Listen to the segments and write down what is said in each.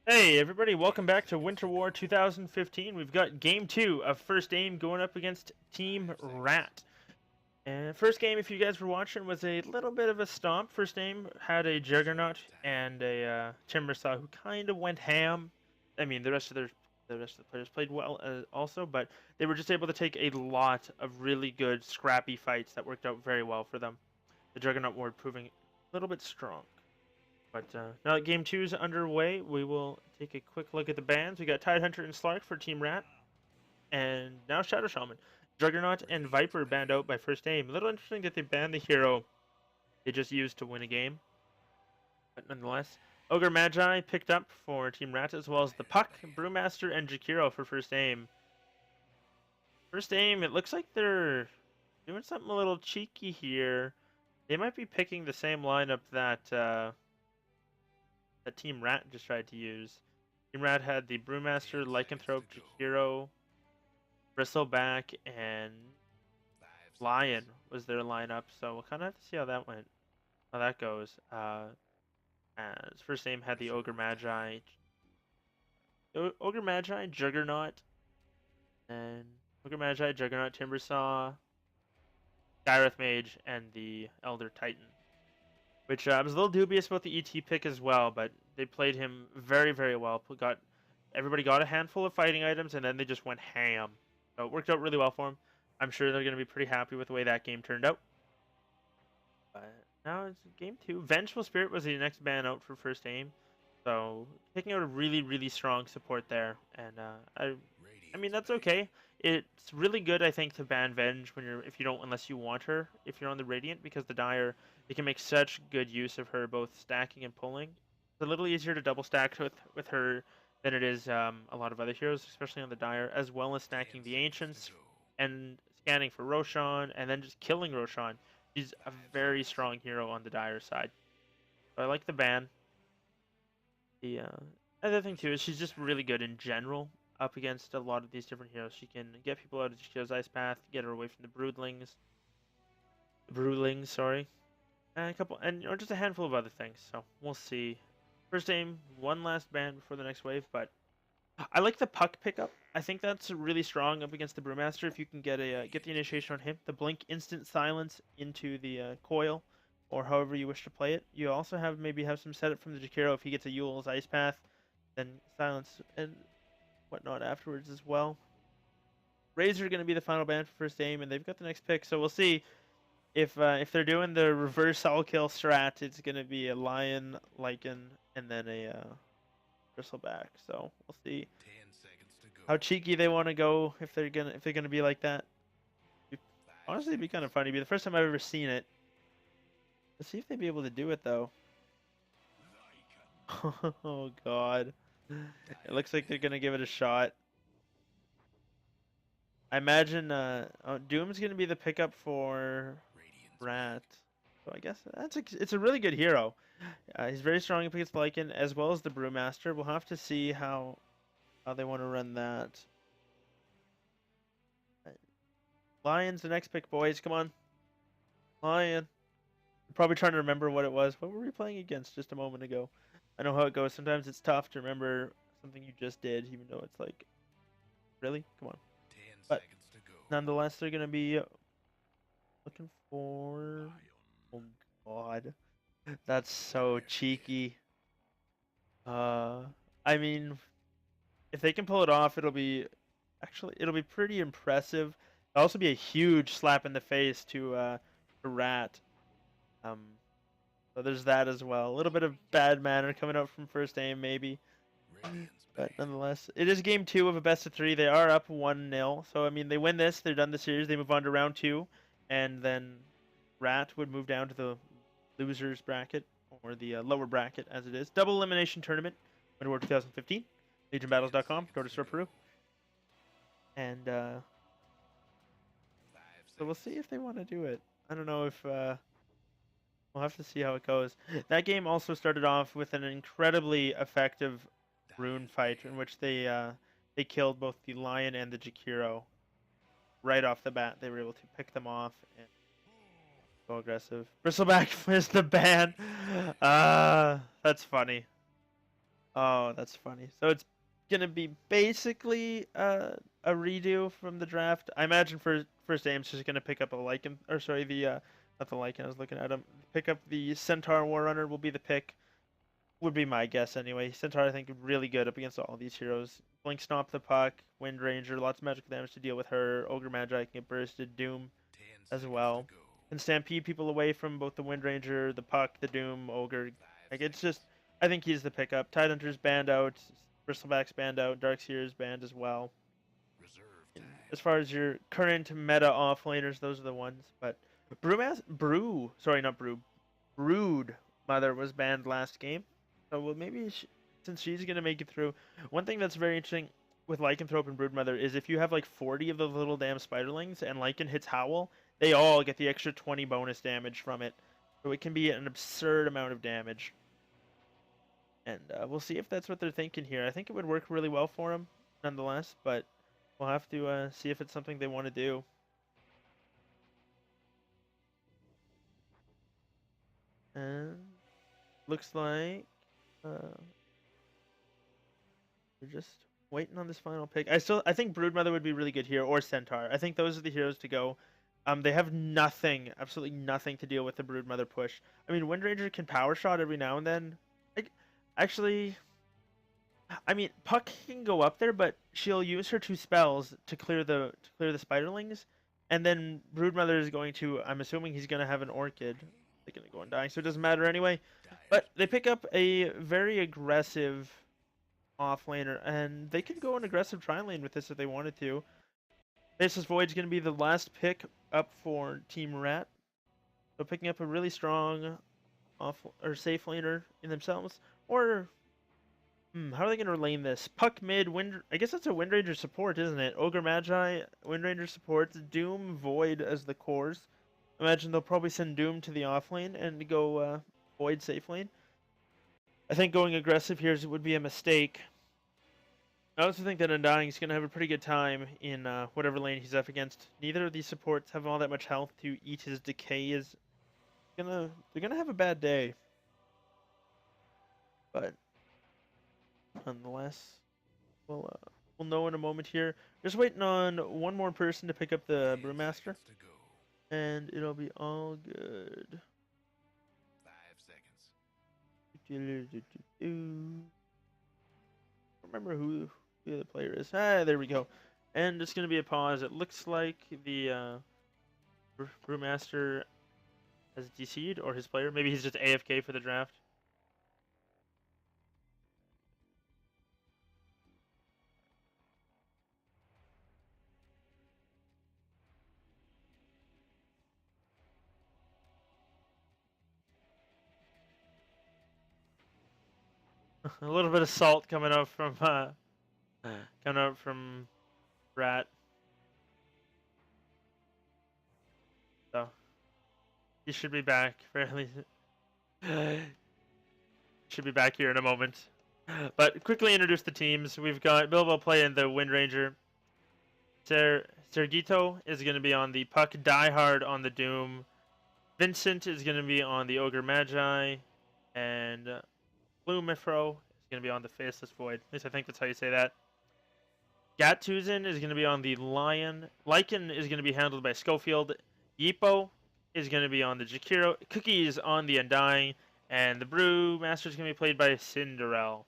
Hey everybody, welcome back to Winter War 2015. We've got game 2 of First Aim going up against Team Rat. And first game, if you guys were watching, was a little bit of a stomp. First Aim had a Juggernaut and a Timbersaw who kind of went ham. I mean, the rest of the players played well also, but they were just able to take a lot of really good scrappy fights that worked out very well for them. The Juggernaut ward proving a little bit strong. But now that game 2 is underway, we will take a quick look at the bans. We got Tidehunter and Slark for Team Rat, and now Shadow Shaman. Juggernaut and Viper banned out by First Aim. A little interesting that they banned the hero they just used to win a game, but nonetheless. Ogre Magi picked up for Team Rat, as well as the Puck, Brewmaster, and Jakiro for First Aim. First Aim, it looks like they're doing something a little cheeky here. They might be picking the same lineup that Team Rat just tried to use. Team Rat had the Brewmaster, Lycanthrope, Jakiro, Bristleback, and Lion was their lineup. So we'll kind of have to see how that goes. As First Aim had the Ogre Magi, Juggernaut, and Ogre Magi, Juggernaut, Timbersaw, Skyreth Mage, and the Elder Titan. Which I was a little dubious about the ET pick as well, but they played him very, very well. Everybody got a handful of fighting items, and then they just went ham. So it worked out really well for them. I'm sure they're going to be pretty happy with the way that game turned out. But now it's game 2. Vengeful Spirit was the next ban out for First Aim. So taking out a really, really strong support there. And I mean, that's okay. It's really good, I think, to ban Venge unless you want her, if you're on the Radiant, because the Dire, you can make such good use of her, both stacking and pulling. It's a little easier to double stack with her than it is a lot of other heroes, especially on the Dire, as well as stacking the Ancients and scanning for Roshan, and then just killing Roshan. She's a very strong hero on the Dire side. So I like the ban. The other thing too is she's just really good in general up against a lot of these different heroes. She can get people out of Jakio's Ice Path, get her away from the Broodlings, sorry, and just a handful of other things. So we'll see. First Aim, one last ban before the next wave, but I like the Puck pickup. I think that's really strong up against the Brewmaster. If you can get the initiation on him, the blink instant silence into the coil, or however you wish to play it. You also maybe have some setup from the Jakiro if he gets a Yule's Ice Path, then silence and whatnot afterwards as well. Razor are going to be the final ban for First Aim, and they've got the next pick, so we'll see if they're doing the reverse all kill strat. It's going to be a Lion, Lycan, and then a Bristleback. So we'll see how cheeky they want to go if they're gonna be like that. Honestly, it'd be kind of funny. It'd be the first time I've ever seen it. Let's see if they'd be able to do it though. Oh god. It looks like they're gonna give it a shot. I imagine Doom's gonna be the pickup for Rat. So I guess it's a really good hero. He's very strong against Lycan as well as the Brewmaster. We'll have to see how they want to run that. Lion's the next pick, boys. Come on. Lion. I'm probably trying to remember what it was. What were we playing against just a moment ago? I know how it goes. Sometimes it's tough to remember something you just did, even though it's like, really? Come on. But nonetheless, they're going to be looking for... Oh, God. That's so cheeky. I mean, if they can pull it off, it'll be pretty impressive. It'll also be a huge slap in the face to Rat. So there's that as well. A little bit of bad manner coming out from First Aim, maybe. But nonetheless, it is game 2 of a best of 3. They are up 1-0. So, I mean, they win this, they're done the series, they move on to round 2. And then Rat would move down to the losers bracket, or the lower bracket as it is. Double elimination tournament, Winter War 2015. LegionBattles.com, door to store Peru. And so we'll see if they want to do it. I don't know if we'll have to see how it goes. That game also started off with an incredibly effective rune fight in which they killed both the Lion and the Jakiro right off the bat. They were able to pick them off and go aggressive. Bristleback is the ban. That's funny. Oh, that's funny. So it's gonna be basically a redo from the draft. I imagine first aim's just gonna pick up a Lycan, or sorry, the not the Lycan. I was looking at him. Pick up the Centaur Warrunner will be the pick. Would be my guess anyway. Centaur, I think, really good up against all these heroes. Blink Stomp the Puck, Wind Ranger, lots of magical damage to deal with her. Ogre Magi can get bursted. Doom as well. Can stampede people away from both the Wind Ranger, the Puck, the Doom, Ogre. Like, it's just, I think he's the pickup. Tidehunter's banned out. Bristleback's banned out. Darkseer's banned as well. And as far as your current meta offlaners, those are the ones. But Brood Mother was banned last game. So, well, maybe since she's going to make it through. One thing that's very interesting with Lycanthrope and Broodmother is if you have like 40 of those little damn spiderlings and Lycan hits Howl, they all get the extra 20 bonus damage from it. So it can be an absurd amount of damage. And we'll see if that's what they're thinking here. I think it would work really well for them, nonetheless, but we'll have to see if it's something they want to do. And looks like we're just waiting on this final pick. I think Broodmother would be really good here, or Centaur. I think those are the heroes to go. They have nothing, absolutely nothing to deal with the Broodmother push. I mean, Wind Ranger can power shot every now and then. Like, actually, I mean, Puck can go up there, but she'll use her 2 spells to clear the spiderlings, and then Broodmother is going to. I'm assuming he's going to have an Orchid. They're going to go and die, so it doesn't matter anyway. But they pick up a very aggressive offlaner, and they could go an aggressive tri-lane with this if they wanted to. Faceless Void's going to be the last pick up for Team Rat. So picking up a really strong off or safe laner in themselves, or how are they going to lane this? Puck mid, I guess that's a Wind Ranger support, isn't it? Ogre Magi, Wind Ranger supports, Doom, Void as the cores. Imagine they'll probably send Doom to the off lane and go Void safe lane. I think going aggressive here would be a mistake. I also think that Undying is going to have a pretty good time in whatever lane he's up against. Neither of these supports have all that much health to eat his decay. They're gonna have a bad day. But nonetheless, we'll know in a moment here. Just waiting on one more person to pick up the Brewmaster, and it'll be all good. 5 seconds. Remember who the other player is. Ah, there we go. And it's gonna be a pause. It looks like the Brewmaster has DC'd, or his player. Maybe he's just AFK for the draft. A little bit of salt coming out from Rat. So he should be back fairly. Should be back here in a moment. But quickly introduce the teams. We've got Bilbo playing the Wind Ranger. Sergito is going to be on the Puck. Diehard on the Doom. Vincent is going to be on the Ogre Magi. And Blumifro is going to be on the Faceless Void. At least I think that's how you say that. Gattuzen is going to be on the Lion. Lycan is going to be handled by Schofield. Yeepo is going to be on the Jakiro. Cookie is on the Undying. And the Brewmaster is going to be played by Cinderell.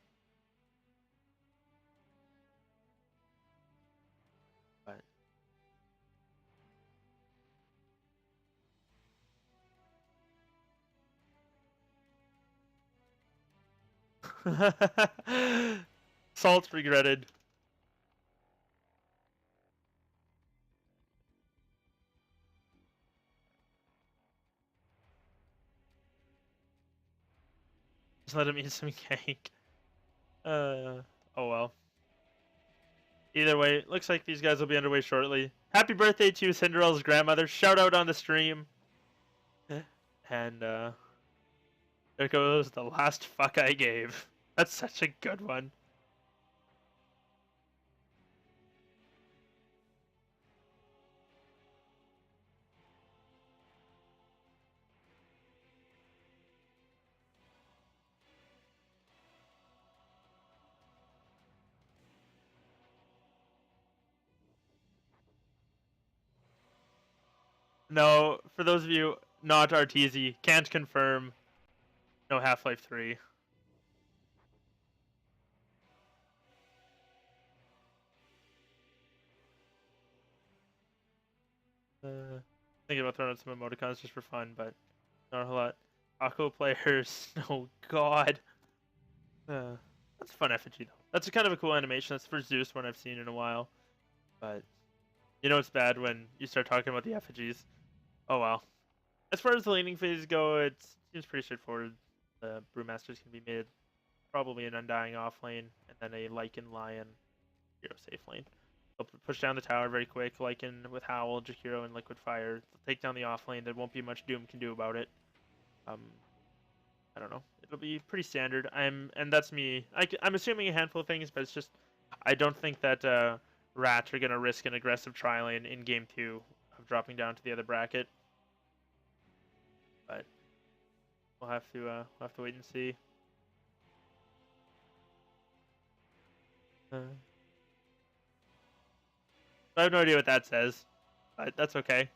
Salt regretted. Just let him eat some cake. Oh well. Either way, looks like these guys will be underway shortly. Happy birthday to Cinderella's grandmother. Shout out on the stream. And there goes the last fuck I gave. That's such a good one. No, for those of you not Arteezy, can't confirm. No Half-Life 3. Thinking about throwing out some emoticons just for fun, but not a whole lot. Taco players, oh god. Uh, that's a fun effigy though. That's a kind of a cool animation. That's the first Zeus one I've seen in a while. But you know it's bad when you start talking about the effigies. Oh well. As far as the laning phase go, it seems pretty straightforward. The Brewmasters can be made probably an Undying off lane, and then a Lycan Lion hero safe lane. They'll push down the tower very quick, Lycan with Howl, Jakiro, and Liquid Fire. They'll take down the off lane. There won't be much Doom can do about it. Um, I don't know. It'll be pretty standard. And that's me. I'm assuming a handful of things, but it's just I don't think that Rat are gonna risk an aggressive tri lane in game 2 of dropping down to the other bracket. But we'll have to wait and see. I have no idea what that says, but that's okay.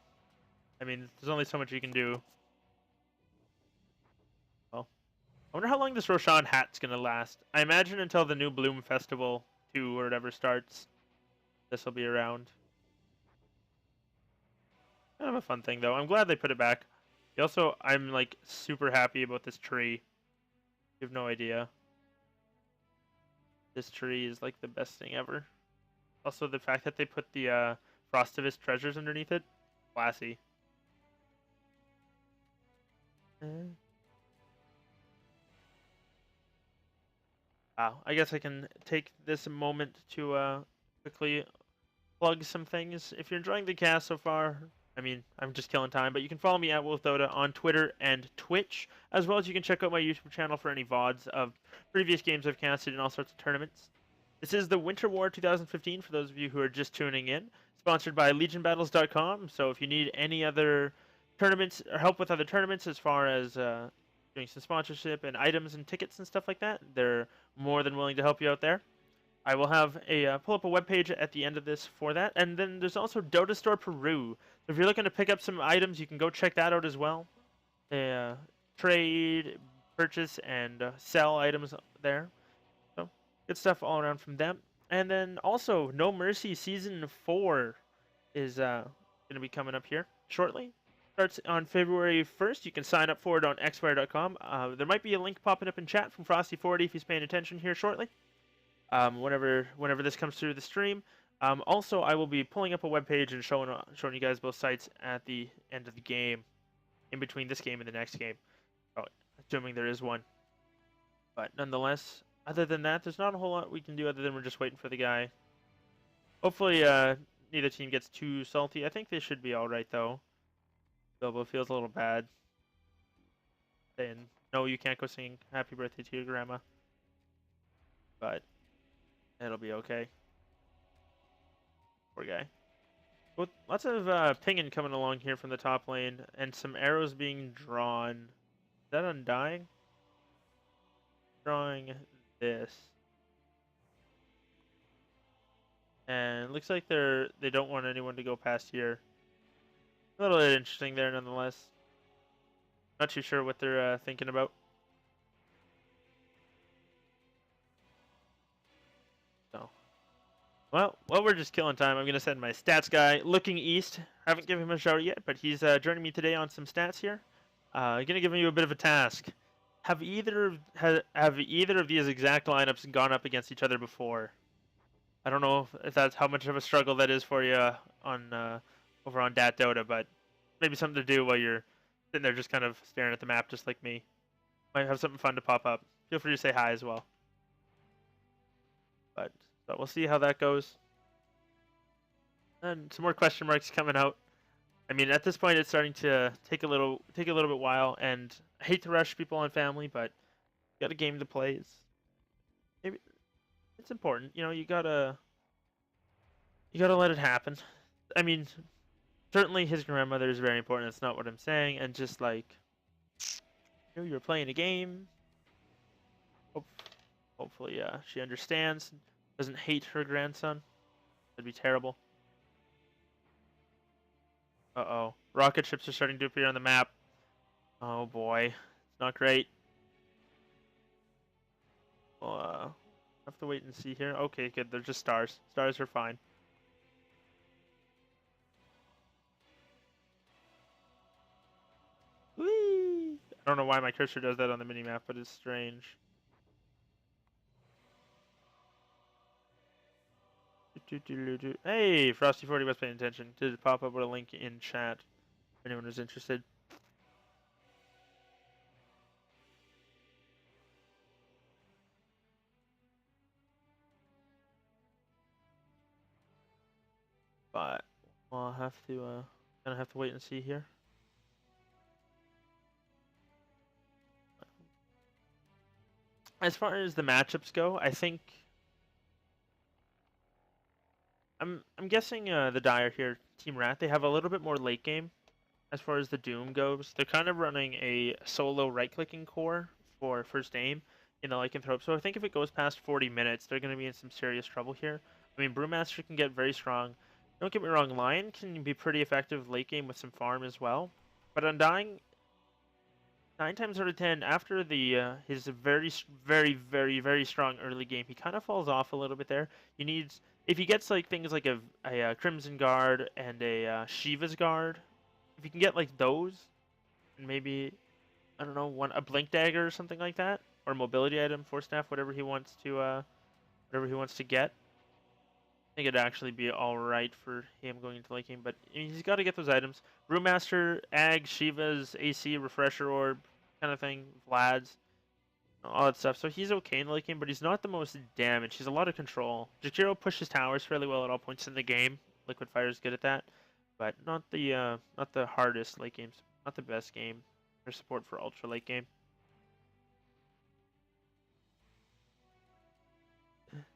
I mean, there's only so much you can do. Well, I wonder how long this Roshan hat's gonna last. I imagine until the new Bloom Festival 2 or whatever starts, this will be around. Kind of a fun thing though. I'm glad they put it back. Also, I'm like super happy about this tree. You have no idea. This tree is like the best thing ever. Also, the fact that they put the Frostivus treasures underneath it, classy. Wow, I guess I can take this moment to quickly plug some things. If you're enjoying the cast so far, I mean, I'm just killing time, but you can follow me at WolfDota on Twitter and Twitch, as well as you can check out my YouTube channel for any VODs of previous games I've casted in all sorts of tournaments. This is the Winter War 2015 for those of you who are just tuning in, sponsored by LegionBattles.com. So if you need any other tournaments or help with other tournaments as far as doing some sponsorship and items and tickets and stuff like that, they're more than willing to help you out there. I will have a pull up a web page at the end of this for that, and then there's also Dota Store Peru. So if you're looking to pick up some items, you can go check that out as well. They trade, purchase, and sell items there. So good stuff all around from them. And then also No Mercy Season 4 is going to be coming up here shortly. Starts on February 1st. You can sign up for it on xwire.com. There might be a link popping up in chat from Frosty40 if he's paying attention here shortly. Whenever this comes through the stream. Also, I will be pulling up a web page and showing you guys both sites at the end of the game, in between this game and the next game, assuming there is one. But nonetheless, other than that, there's not a whole lot we can do other than we're just waiting for the guy. Hopefully, neither team gets too salty. I think they should be all right though. Bilbo feels a little bad, saying, "No, you can't go sing Happy Birthday to your grandma." But it'll be okay. Poor guy. Well, lots of pinging coming along here from the top lane, and some arrows being drawn. Is that Undying? Drawing this. And it looks like they don't want anyone to go past here. A little bit interesting there nonetheless. Not too sure what they're thinking about. So, well, while we're just killing time, I'm going to send my stats guy looking east. Haven't given him a shout yet, but he's joining me today on some stats here. I'm going to give you a bit of a task. Have either of these exact lineups gone up against each other before? I don't know if that's how much of a struggle that is for you on over on Dat Dota, but maybe something to do while you're sitting there just kind of staring at the map just like me. Might have something fun to pop up. Feel free to say hi as well. But so we'll see how that goes. And some more question marks coming out. I mean, at this point, it's starting to take a little bit while, and I hate to rush people on family, but you got a game to play. Maybe it's important. You know, you gotta let it happen. I mean, certainly his grandmother is very important. That's not what I'm saying. And just like, you know, you're playing a game. Hopefully, she understands. Doesn't hate her grandson. That'd be terrible. Uh-oh. Rocket ships are starting to appear on the map. Oh boy. It's not great. We'll have to wait and see here. Okay, good. They're just stars. Stars are fine. Whee! I don't know why my cursor does that on the minimap, but it's strange. Hey, Frosty40 was paying attention. Did pop up with a link in chat if anyone was interested. But we'll have to gonna have to wait and see here. As far as the matchups go, I think I'm guessing the Dire here, Team Rat, they have a little bit more late game as far as the Doom goes. They're kind of running a solo right-clicking core for FirstAim in the Lycanthrope. So I think if it goes past 40 minutes, they're going to be in some serious trouble here. I mean, Brewmaster can get very strong. Don't get me wrong, Lion can be pretty effective late game with some farm as well. But Undying, 9 times out of 10, after the his very strong early game, he kind of falls off a little bit there. He needs, if he gets like things like a Crimson Guard and a Shiva's Guard, if you can get like those, and maybe, I don't know, a Blink Dagger or something like that, or a mobility item, Force Staff, whatever he wants to get, I think it'd actually be all right for him going into late game. But I mean, he's got to get those items: Brewmaster, Ag, Shiva's, AC, Refresher Orb, kind of thing, Vlad's, all that stuff. So he's okay in the late game, but he's not the most damaged. He's a lot of control. Jakiro pushes towers fairly well at all points in the game. Liquid Fire is good at that, but not the hardest late games, not the best game for support for ultra late game.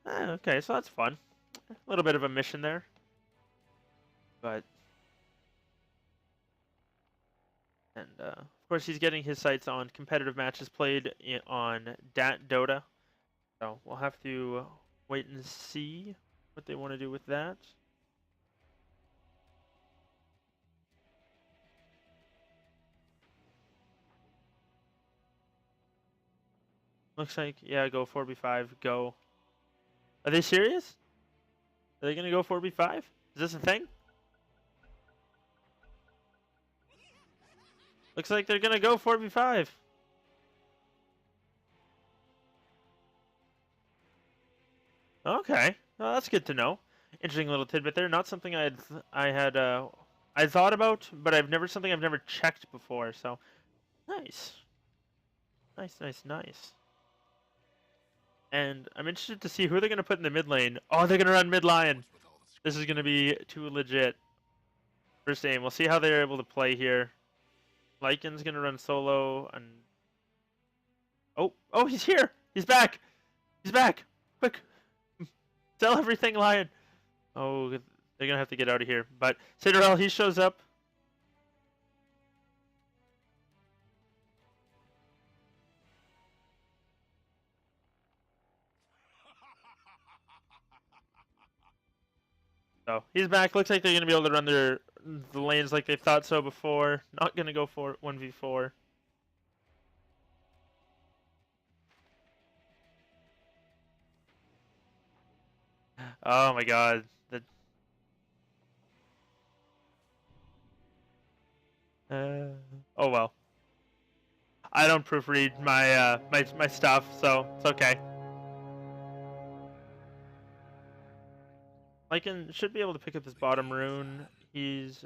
Okay, so that's fun. A little bit of a mission there, but of course he's getting his sights on competitive matches played on Dota. So we'll have to wait and see what they want to do with that. Looks like, yeah, go 4v5, go. Are they serious? Are they gonna go 4v5? Is this a thing? Looks like they're gonna go 4v5. Okay, well, that's good to know. Interesting little tidbit there. Not something I thought about, but I've never checked before. So nice, nice. And I'm interested to see who they're gonna put in the mid lane. Oh, they're gonna run mid lion. This is gonna be too legit. FirstAim. We'll see how they're able to play here. Lycan's gonna run solo, and oh, he's here. He's back. He's back. Quick, sell everything, Lion. Oh, they're gonna have to get out of here. But Cinderella, he shows up. So he's back. Looks like they're gonna be able to run the lanes like they thought so before. Not gonna go for 1v4. Oh my God. Oh well. I don't proofread my stuff, so it's okay. Lycan should be able to pick up this bottom rune. He's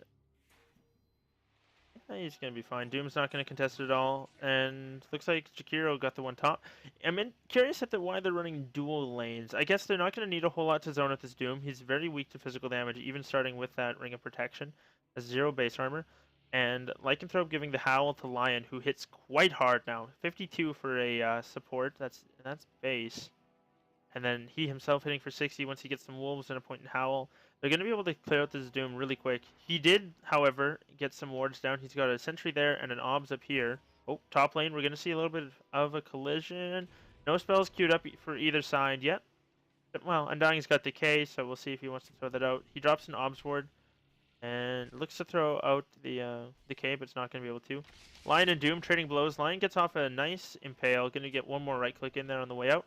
gonna be fine. Doom's not gonna contest it at all, and looks like Jakiro got the one top. I'm curious at why they're running dual lanes. I guess they're not gonna need a whole lot to zone out this Doom. He's very weak to physical damage, even starting with that Ring of Protection, has 0 base armor, and Lycanthrope giving the Howl to Lion, who hits quite hard now. 52 for a support. That's base. And then he himself hitting for 60 once he gets some wolves and a point in Howl. They're going to be able to clear out this Doom really quick. He did, however, get some wards down. He's got a sentry there and an obs up here. Oh, top lane, we're going to see a little bit of a collision. No spells queued up for either side yet. But, well, Undying's got Decay, so we'll see if he wants to throw that out. He drops an obs ward. And looks to throw out the decay, but it's not going to be able to. Lion and Doom trading blows. Lion gets off a nice impale. Going to get one more right click in there on the way out.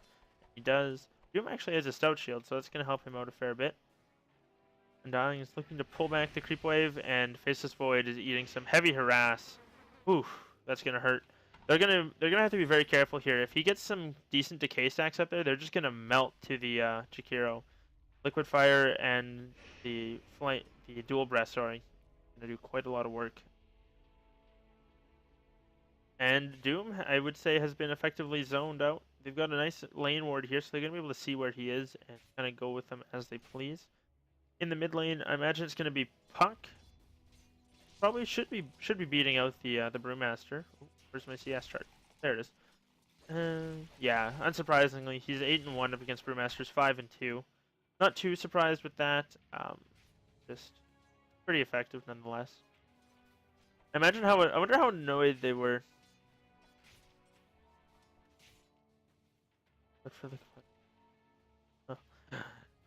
He does. Doom actually has a stout shield, so that's going to help him out a fair bit. Undying is looking to pull back the creep wave, and Faceless Void is eating some heavy harass. Oof, that's going to hurt. They're gonna have to be very careful here. If he gets some decent decay stacks up there, they're just going to melt to the Jakiro. Liquid Fire and the dual breath, sorry, gonna do quite a lot of work. And Doom, I would say, has been effectively zoned out. They've got a nice lane ward here, so they're gonna be able to see where he is and kind of go with him as they please. In the mid lane, I imagine it's gonna be Puck. Probably should be beating out the Brewmaster. Ooh, where's my CS chart? There it is. Yeah, unsurprisingly, he's 8-1 up against Brewmasters 5-2. Not too surprised with that. Just pretty effective nonetheless. I wonder how annoyed they were.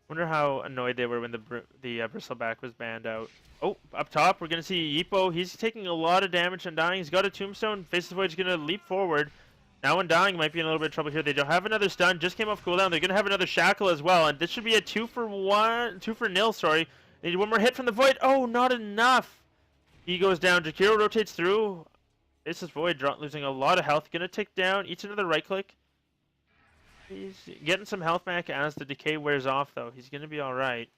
Wonder how annoyed they were when the Bristleback was banned out. Oh, up top we're gonna see Yeepo. He's taking a lot of damage and dying. He's got a tombstone. Faceless Void's gonna leap forward. Now Undying might be in a little bit of trouble here. They don't have another stun. Just came off cooldown. They're gonna have another shackle as well, and this should be a 2-for-0. Sorry. They need one more hit from the Void. Oh, not enough. He goes down. Jakiro rotates through. This is Void losing a lot of health. Gonna tick down. Eats another right click. He's getting some health back as the decay wears off, though. He's gonna be all right.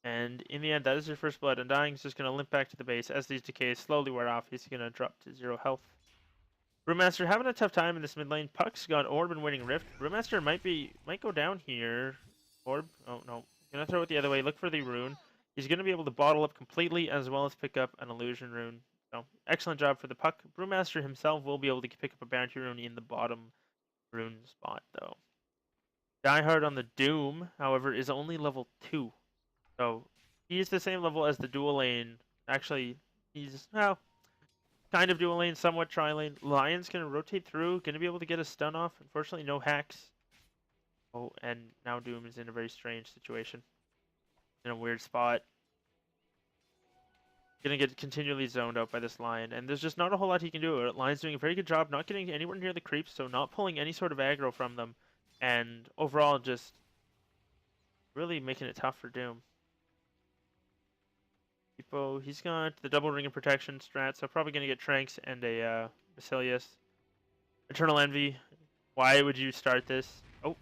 And in the end, that is your first blood. Undying's just gonna limp back to the base as these decays slowly wear off. He's gonna drop to 0 health. Brewmaster having a tough time in this mid lane. Puck's got Orb and Winning Rift. Brewmaster might go down here. Orb, oh no, gonna throw it the other way. Look for the rune. He's gonna be able to bottle up completely as well as pick up an illusion rune. So excellent job for the Puck. Brewmaster himself will be able to pick up a bounty rune in the bottom rune spot though. Diehard on the Doom, however, is only level 2. So he's the same level as the dual lane. Actually, he's kind of dual lane, somewhat tri-lane. Lion's gonna rotate through, gonna be able to get a stun off. Unfortunately, no hacks. Oh, and now Doom is in a very strange situation. In a weird spot. Gonna get continually zoned out by this Lion, and there's just not a whole lot he can do. Lion's doing a very good job not getting anywhere near the creeps, so not pulling any sort of aggro from them. And overall, just really making it tough for Doom. Yeepo, he's got the double ring of protection strat, so probably going to get Tranks and a Basilius. Eternal Envy, why would you start this? Oh,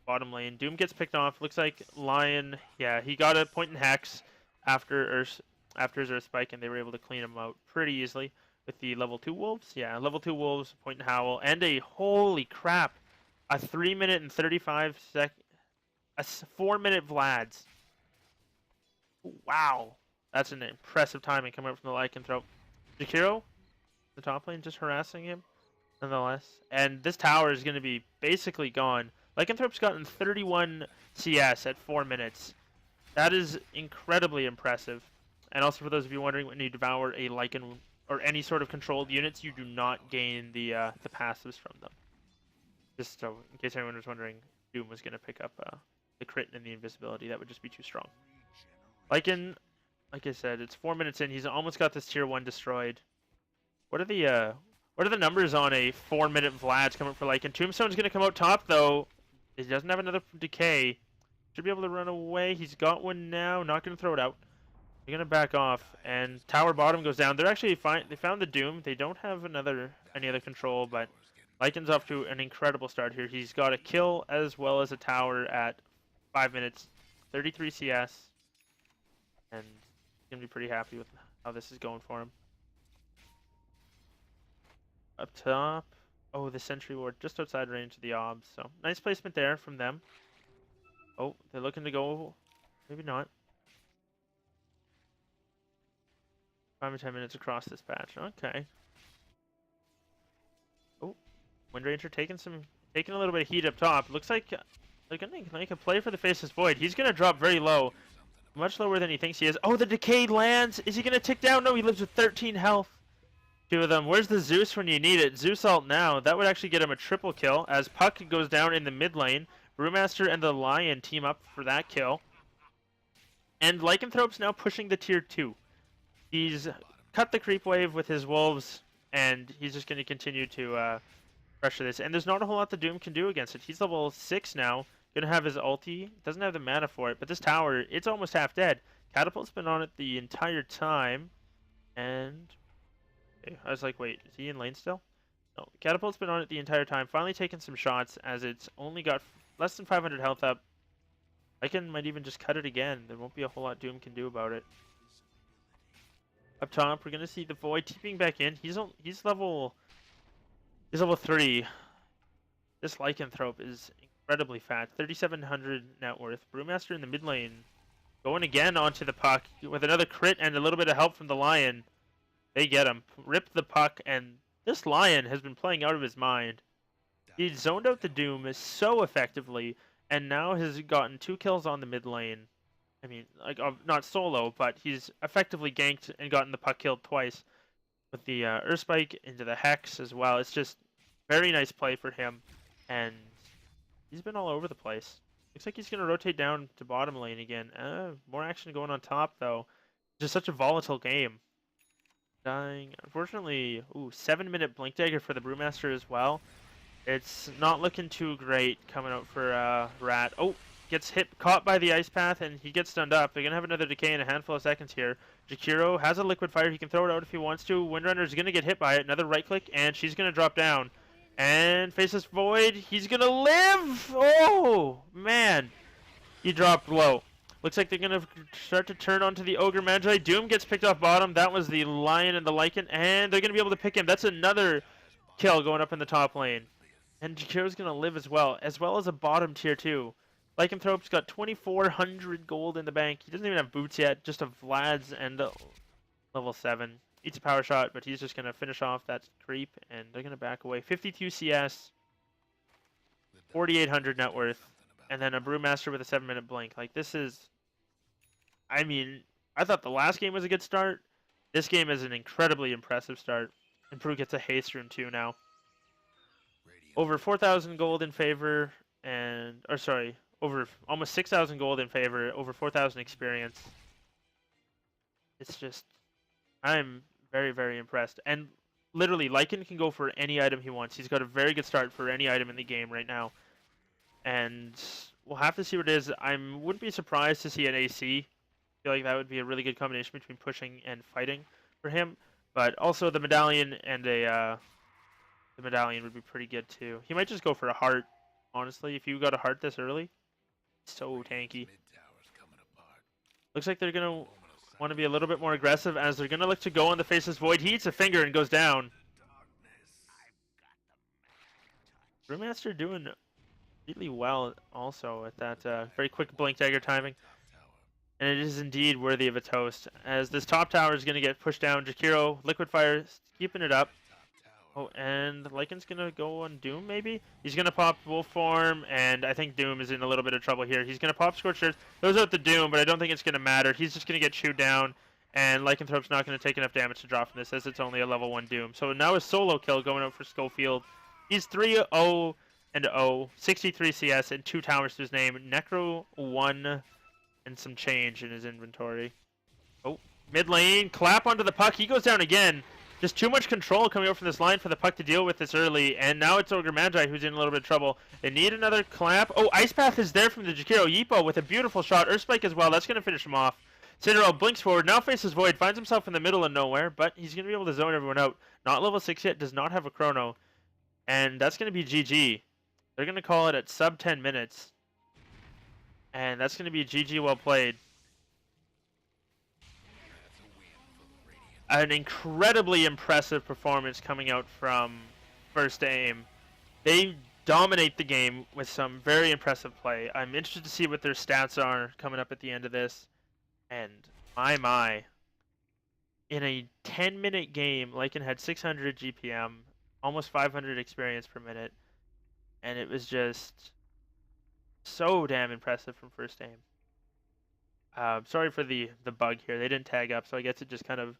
bottom lane. Doom gets picked off. Looks like Lion, yeah, he got a point in Hex after his Earth Spike, and they were able to clean him out pretty easily with the level 2 Wolves. Yeah, level 2 Wolves, point in Howl, and a, holy crap, a 3-minute and 35 second, a 4-minute Vlad's. Wow. That's an impressive timing coming up from the Lycanthrope. Jakiro, the top lane, just harassing him, nonetheless. And this tower is going to be basically gone. Lycanthrope's gotten 31 CS at 4 minutes. That is incredibly impressive. And also for those of you wondering, when you devour a Lycan or any sort of controlled units, you do not gain the passives from them. Just so, in case anyone was wondering, Doom was going to pick up the crit and the invisibility. That would just be too strong. Lycan, like I said, it's 4 minutes in. He's almost got this tier 1 destroyed. What are the numbers on a 4-minute Vlad's coming for Lycan? Tombstone's going to come out top, though. He doesn't have another decay. Should be able to run away. He's got one now. Not going to throw it out. They're going to back off, and tower bottom goes down. They're actually fine. They found the Doom. They don't have any other control, but Lycan's off to an incredible start here. He's got a kill as well as a tower at 5 minutes, 33 CS, and he's going to be pretty happy with how this is going for him. Up top, oh, the sentry ward just outside range of the obs, so nice placement there from them. Oh, they're looking to go, maybe not. 5 or 10 minutes across this patch. Okay. Oh, Windranger taking a little bit of heat up top. Looks like they're gonna make a play for the Faceless Void. He's gonna drop very low, much lower than he thinks he is. Oh, the Decay lands. Is he gonna tick down? No, he lives with 13 health. Two of them. Where's the Zeus when you need it? Zeus ult now. That would actually get him a triple kill as Puck goes down in the mid lane. Brewmaster and the Lion team up for that kill. And Lycanthrope's now pushing the tier 2. He's cut the creep wave with his wolves, and he's just going to continue to pressure this. And there's not a whole lot the Doom can do against it. He's level 6 now, going to have his ulti. Doesn't have the mana for it, but this tower, it's almost half dead. Catapult's been on it the entire time, and okay, I was like, wait, is he in lane still? No, Catapult's been on it the entire time, finally taking some shots as it's only got less than 500 health up. Lycan might even just cut it again. There won't be a whole lot Doom can do about it. Up top, we're gonna see the Void TPing back in. He's level 3. This Lycanthrope is incredibly fat. 3,700 net worth. Brewmaster in the mid lane, going again onto the puck with another crit and a little bit of help from the Lion. They get him. Rip the puck, and this Lion has been playing out of his mind. He zoned out the Doom so effectively, and now has gotten 2 kills on the mid lane. I mean, like, not solo, but he's effectively ganked and gotten the puck killed twice with the Earth Spike into the Hex as well. It's just very nice play for him, and he's been all over the place. Looks like he's going to rotate down to bottom lane again. More action going on top, though. Just such a volatile game. Dying. Unfortunately, 7-minute Blink Dagger for the Brewmaster as well. It's not looking too great coming out for Rat. Oh, gets caught by the Ice Path, and he gets stunned up. They're going to have another decay in a handful of seconds here. Jakiro has a Liquid Fire. He can throw it out if he wants to. Windrunner's going to get hit by it. Another right click, and she's going to drop down. And Faceless Void, he's going to live! Oh, man. He dropped low. Looks like they're going to start to turn onto the Ogre Magi. Doom gets picked off bottom. That was the Lion and the Lycan, and they're going to be able to pick him. That's another kill going up in the top lane. And Jakiro's going to live as well as a bottom tier 2. Lycanthrope's got 2,400 gold in the bank. He doesn't even have boots yet, just a Vlad's and level 7. Eats a power shot, but he's just going to finish off that creep, and they're going to back away. 52 CS, 4,800 net worth, and then a Brewmaster with a 7-minute blink. Like, this is... I mean, I thought the last game was a good start. This game is an incredibly impressive start. And Brew gets a haste rune too now. Over 4,000 gold in favor, over almost 6,000 gold in favor, over 4,000 experience. It's just, I'm very, very impressed. And literally, Lycan can go for any item he wants. He's got a very good start for any item in the game right now. And we'll have to see what it is. I wouldn't be surprised to see an AC. I feel like that would be a really good combination between pushing and fighting for him. But also the Medallion and the Medallion would be pretty good too. He might just go for a heart, honestly. If you got a heart this early, so tanky. Looks like they're going to want to be a little bit more aggressive as they're going to look to go on the Faceless Void. He eats a finger and goes down. Brewmaster doing really well also at that very quick Blink Dagger timing. And it is indeed worthy of a toast, as this top tower is going to get pushed down. Jakiro, Liquid Fire, keeping it up. Oh, and Lycan's going to go on Doom, maybe? He's going to pop Wolf Form, and I think Doom is in a little bit of trouble here. He's going to pop Scorched Earth. Those out the Doom, but I don't think it's going to matter. He's just going to get chewed down, and Lycanthrope's not going to take enough damage to drop from this, as it's only a level 1 Doom. So now a solo kill going out for Schofield. He's 3-0 and 0, 63 CS, and 2 towers to his name. Necro 1 and some change in his inventory. Oh, mid lane, clap onto the puck. He goes down again. Just too much control coming out from this line for the puck to deal with this early. And now it's Ogre Magi who's in a little bit of trouble. They need another clap. Oh, Ice Path is there from the Jakiro. Yeepo with a beautiful shot. Earth Spike as well. That's going to finish him off. Cinderella blinks forward. Now faces Void. Finds himself in the middle of nowhere. But he's going to be able to zone everyone out. Not level 6 yet. Does not have a chrono. And that's going to be GG. They're going to call it at sub 10 minutes. And that's going to be GG well played. An incredibly impressive performance coming out from FirstAim. They dominate the game with some very impressive play. I'm interested to see what their stats are coming up at the end of this. And my. In a 10-minute game, Lycan had 600 GPM, almost 500 experience per minute. And it was just so damn impressive from FirstAim. Sorry for the bug here. They didn't tag up, so I guess it just kind of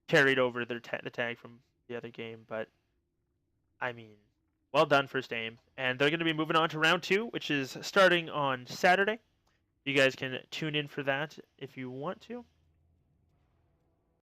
carried over the tag from the other game. But, I mean, well done, FirstAim. And they're going to be moving on to round 2, which is starting on Saturday. You guys can tune in for that if you want to.